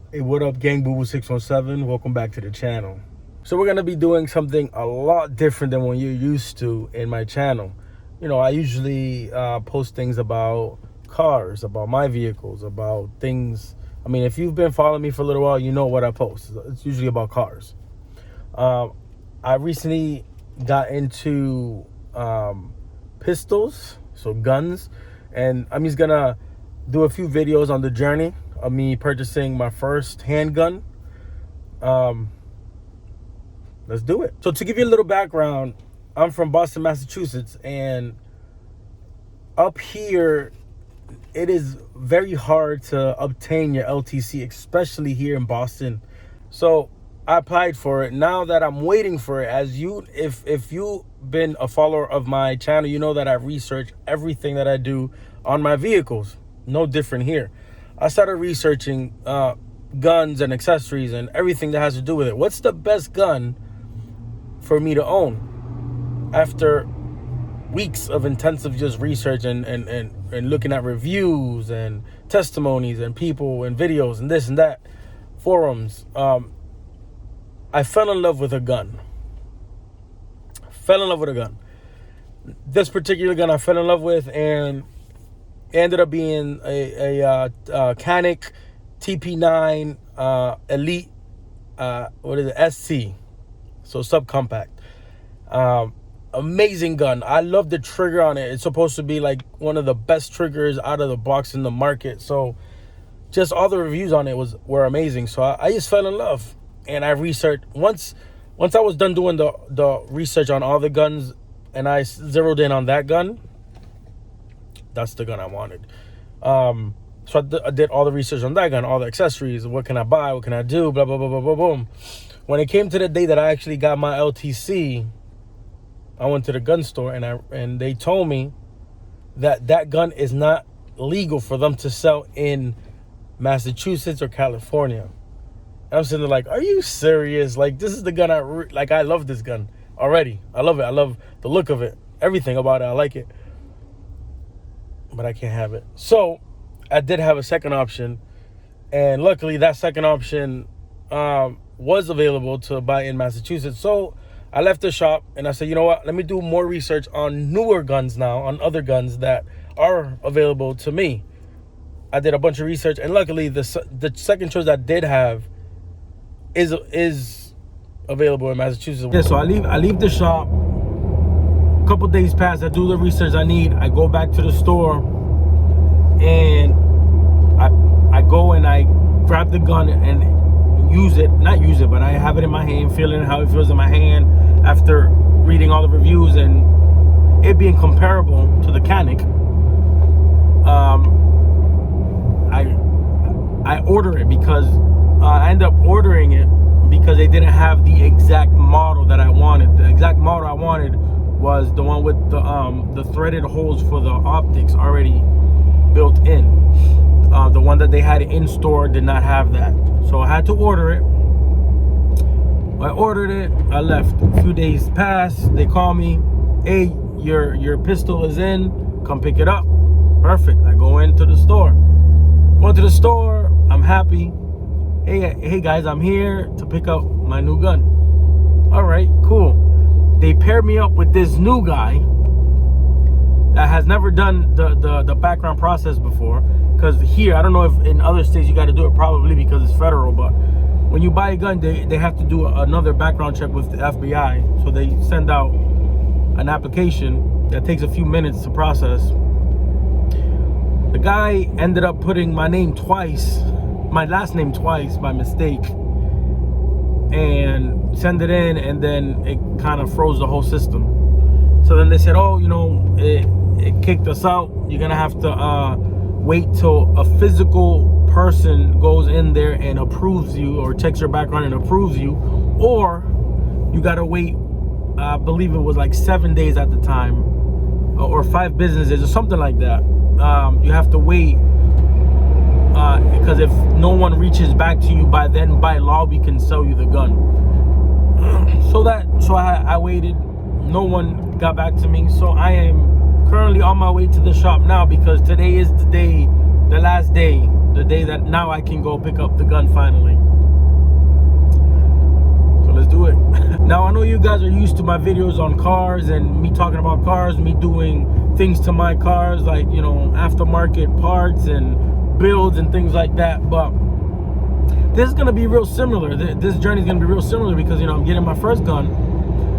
Hey, what up, gang? Boo Boo 617. Welcome back to the channel. So we're gonna be doing something a lot different than what you're used to in my channel. You know, I usually post things about cars, about my vehicles, about things. I mean, if you've been following me for a little while, you know what I post. It's usually about cars. I recently got into pistols, so guns, and I'm just gonna do a few videos on the journey of me purchasing my first handgun. Let's do it. So to give you a little background, I'm from Boston, Massachusetts, and up here it is very hard to obtain your LTC, especially here in Boston. So I applied for it. Now that I'm waiting for it, if you've been a follower of my channel, you know that I research everything that I do on my vehicles. No different here. I started researching guns and accessories and everything that has to do with it. What's the best gun for me to own? After weeks of intensive just research and looking at reviews and testimonies and people and videos and this and that, forums, I fell in love with a gun. This particular gun I fell in love with, and it ended up being a Canik TP9 Elite, SC, so subcompact. Amazing gun. I love the trigger on it. It's supposed to be like one of the best triggers out of the box in the market. So just all the reviews on it were amazing. So I just fell in love, and I researched. Once I was done doing the research on all the guns, and I zeroed in on that gun, that's the gun I wanted. So I did all the research on that gun, all the accessories. What can I buy? What can I do? Blah, blah, blah, blah, blah, boom. When it came to the day that I actually got my LTC, I went to the gun store, and they told me that gun is not legal for them to sell in Massachusetts or California. And I'm sitting there like, are you serious? Like, this is the gun I love this gun already. I love it. I love the look of it. Everything about it. I like it. But I can't have it. So I did have a second option, and luckily that second option was available to buy in Massachusetts. So I left the shop and I said, you know what, let me do more research on newer guns now, on other guns that are available to me. I did a bunch of research, and luckily the second choice I did have is available in Massachusetts. Yeah, so I leave the shop. A couple days pass, I do the research I need. I go back to the store, and I go and I grab the gun and not use it, but I have it in my hand, feeling how it feels in my hand after reading all the reviews and it being comparable to the Canik. I order it because I end up ordering it because they didn't have the exact model that I wanted. The exact model I wanted was the one with the threaded holes for the optics already built in. The one that they had in store did not have that, so I had to order it. I ordered it. I left. A few days passed. They call me, hey, your pistol is in, come pick it up. Perfect. I go into the store. I'm happy. Hey guys, I'm here to pick up my new gun. All right, cool. They paired me up with this new guy that has never done the background process before. Because here, I don't know if in other states you got to do it, probably because it's federal, but when you buy a gun, they have to do another background check with the FBI. So they send out an application that takes a few minutes to process. The guy ended up putting my last name twice by mistake, and send it in, and then it kind of froze the whole system. So then they said, oh, you know, it kicked us out. You're gonna have to wait till a physical person goes in there and approves you, or checks your background and approves you, or you gotta wait, I believe it was like 7 days at the time, or 5 business days or something like that. You have to wait, because if no one reaches back to you by then, by law, we can sell you the gun. So I waited. No one got back to me. So I am currently on my way to the shop now, because today is the last day the day that now I can go pick up the gun finally. So let's do it. Now I know you guys are used to my videos on cars and me talking about cars, me doing things to my cars, like, you know, aftermarket parts and builds and things like that, but this is gonna be real similar. This journey is gonna be real similar because, you know, I'm getting my first gun,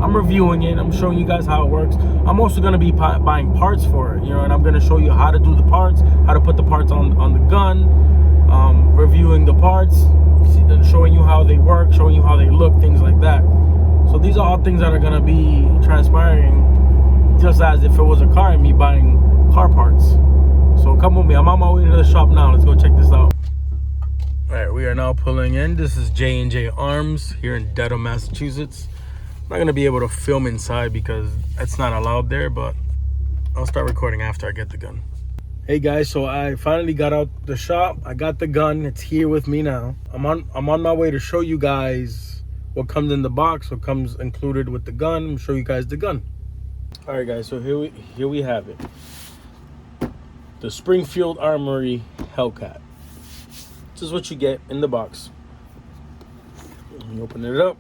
I'm reviewing it, I'm showing you guys how it works. I'm also gonna be buying parts for it, you know, and I'm gonna show you how to do the parts, how to put the parts on the gun, reviewing the parts, showing you how they work, showing you how they look, things like that. So these are all things that are gonna be transpiring just as if it was a car and me buying car parts. So come with me, I'm on my way to the shop now. Let's go check this out. All right, we are now pulling in. This is J&J Arms here in Dedham, Massachusetts. I'm not gonna be able to film inside because it's not allowed there, but I'll start recording after I get the gun. Hey guys, so I finally got out the shop. I got the gun, it's here with me now. I'm on my way to show you guys what comes in the box, what comes included with the gun, and show you guys the gun. All right guys, so here we have it. The Springfield Armory Hellcat. This is what you get in the box. You open it up.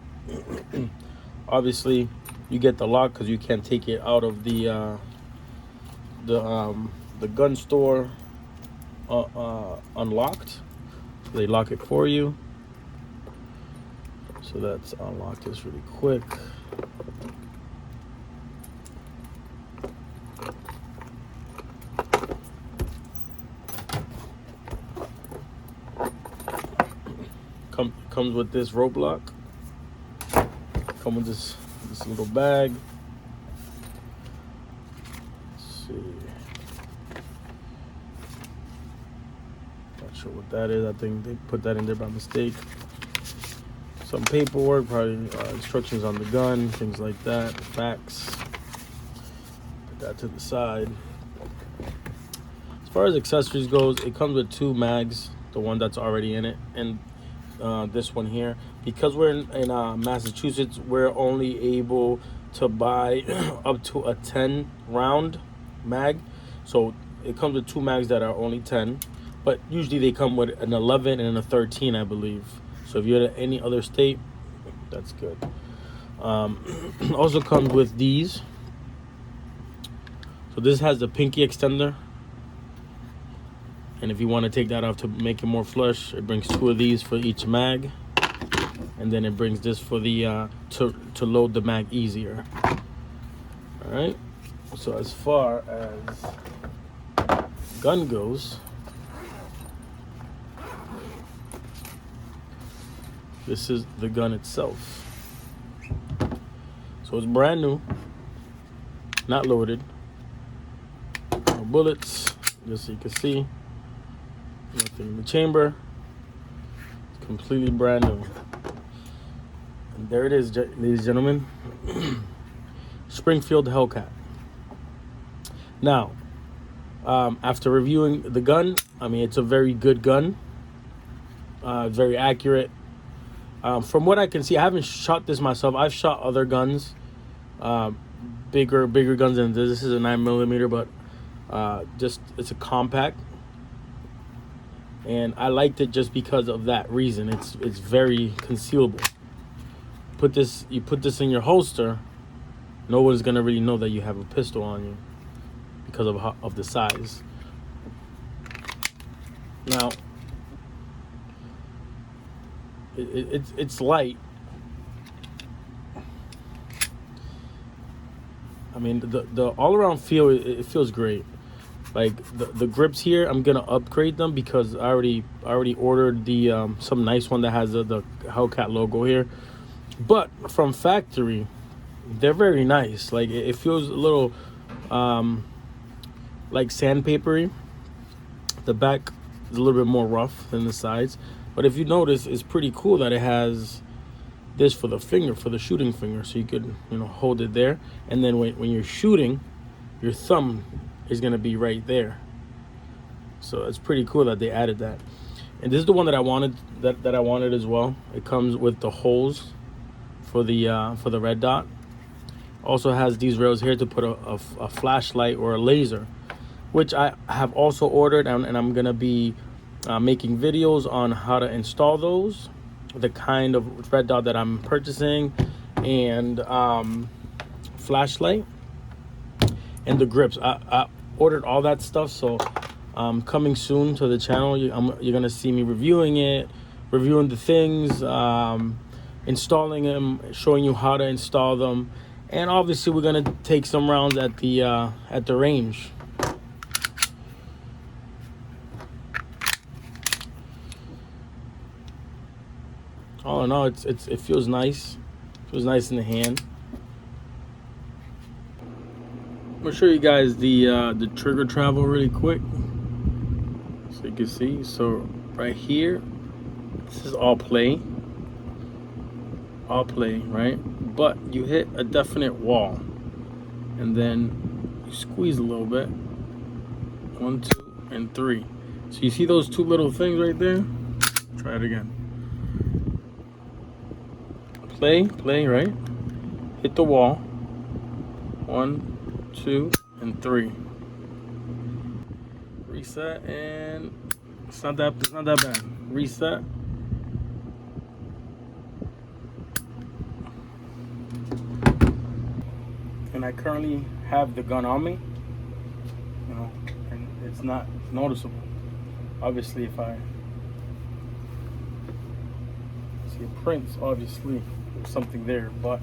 Obviously, you get the lock because you can't take it out of the gun store unlocked. They lock it for you. So that's unlocked this really quick. Comes with this rope lock. Come with this little bag. Let's see. Not sure what that is. I think they put that in there by mistake. Some paperwork, probably instructions on the gun, things like that. Facts. Put that to the side. As far as accessories goes, it comes with 2 mags. The one that's already in it, and this one here. Because we're in Massachusetts, we're only able to buy up to a 10 round mag. So it comes with 2 mags that are only 10, but usually they come with an 11 and a 13, I believe. So if you're in any other state, that's good. Also comes with these. So this has the pinky extender. And if you want to take that off to make it more flush, it brings 2 of these for each mag. And then it brings this for the to load the mag easier. All right. So as far as gun goes, this is the gun itself. So it's brand new, not loaded, no bullets, just so you can see. Nothing in the chamber. It's completely brand new. And there it is, ladies and gentlemen. Springfield Hellcat. Now, after reviewing the gun, I mean, it's a very good gun. Very accurate. From what I can see, I haven't shot this myself. I've shot other guns, bigger guns than this. This is a 9mm, but just it's a compact. And I liked it just because of that reason. It's very concealable. You put this in your holster, no one's gonna really know that you have a pistol on you because of the size. Now, it's light. I mean, the all around feel, it feels great. Like the grips here, I'm gonna upgrade them because I already ordered the some nice one that has the Hellcat logo here. But from factory, they're very nice. Like it feels a little like sandpapery. The back is a little bit more rough than the sides. But if you notice, it's pretty cool that it has this for the finger, for the shooting finger, so you could hold it there, and then when you're shooting, your thumb is gonna be right there. So it's pretty cool that they added that. And this is the one that I wanted, that I wanted as well. It comes with the holes for the red dot. Also has these rails here to put a flashlight or a laser, which I have also ordered, and I'm gonna be making videos on how to install those, the kind of red dot that I'm purchasing, and flashlight, and the grips. I ordered all that stuff, so coming soon to the channel. You're gonna see me reviewing it, reviewing the things, installing them, showing you how to install them, and obviously we're gonna take some rounds at the range. All in all, it feels nice. It feels nice in the hand. I'm gonna show you guys the trigger travel really quick, so you can see. So right here, this is all play, right? But you hit a definite wall, and then you squeeze a little bit. 1, 2, and 3. So you see those two little things right there? Try it again. Play, right? Hit the wall. 1, 2, and 3. Reset, and it's not that bad. Reset. And I currently have the gun on me, you know, and it's not noticeable. Obviously, if I see a print, obviously there's something there, but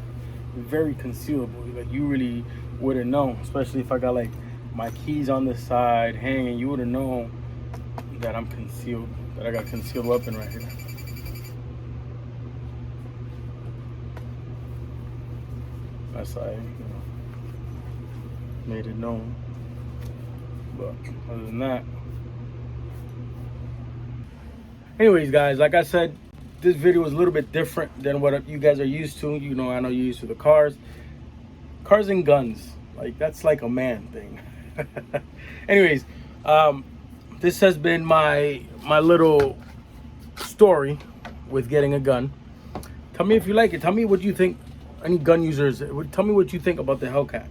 very concealable. Like, you really wouldn't know, especially if I got like my keys on the side hanging. You wouldn't know that I'm concealed, that I got concealed weapon right here. That's how I, made it known. But other than that, anyways, guys, like I said, this video is a little bit different than what you guys are used to. You know, I know you're used to the cars and guns. Like, that's like a man thing. Anyways, this has been my little story with getting a gun. Tell me if you like it. Tell me what you think. Any gun users, tell me what you think about the Hellcat.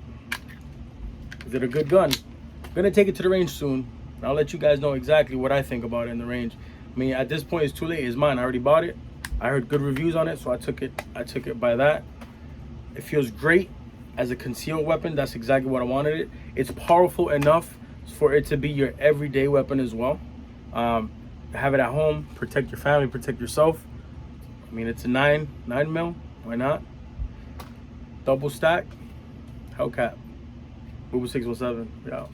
Is it a good gun? I'm gonna take it to the range soon, and I'll let you guys know exactly what I think about it in the range. I mean, at this point, it's too late. It's mine. I already bought it. I heard good reviews on it, so I took it by that. It feels great as a concealed weapon. That's exactly what I wanted it. It's powerful enough for it to be your everyday weapon as well. Have it at home, protect your family, protect yourself. I mean, it's a 9 mil. Why not? Double stack Hellcat. Move 617. Yeah.